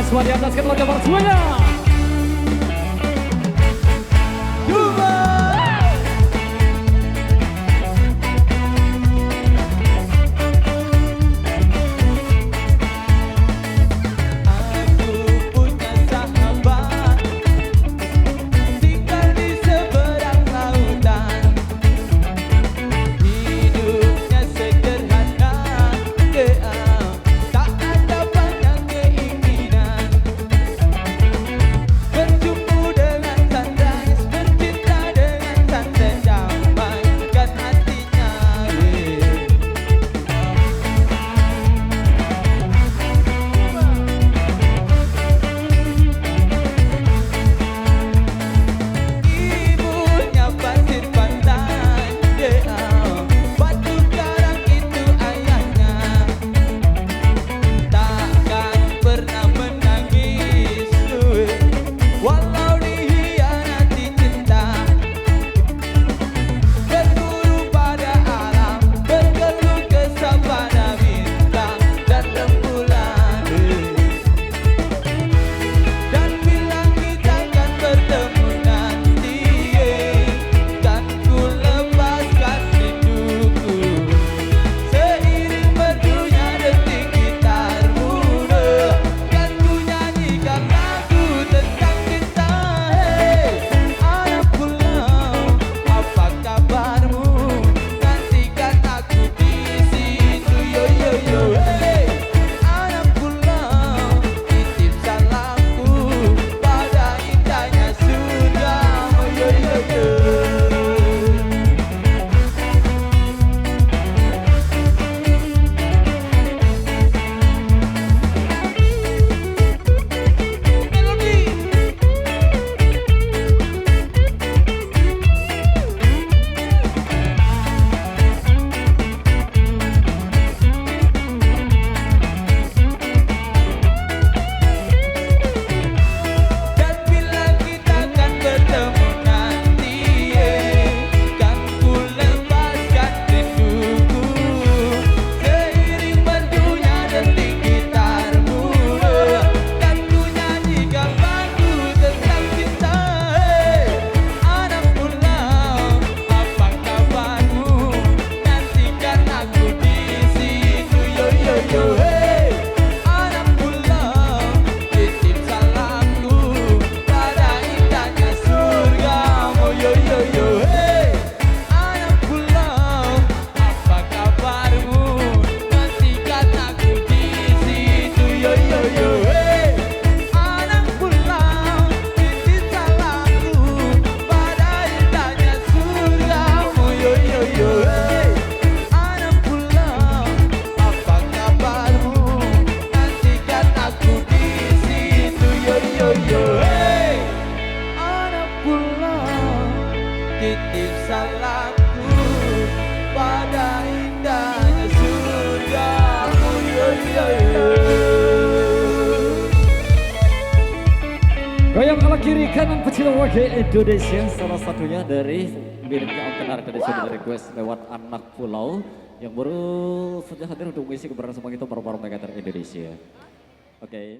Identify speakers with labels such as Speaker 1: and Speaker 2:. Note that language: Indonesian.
Speaker 1: Semua di atas ketemu gambar semuanya.
Speaker 2: Titip salamku pada indahnya surga.
Speaker 1: Goyang ala kiri kanan pecil wakil Indonesia, salah satunya dari miliknya Om Tenar Indonesia dari request lewat Anak Pulau yang baru saja hadir untuk mengisi keberadaan semua kita para Megater Indonesia. Oke.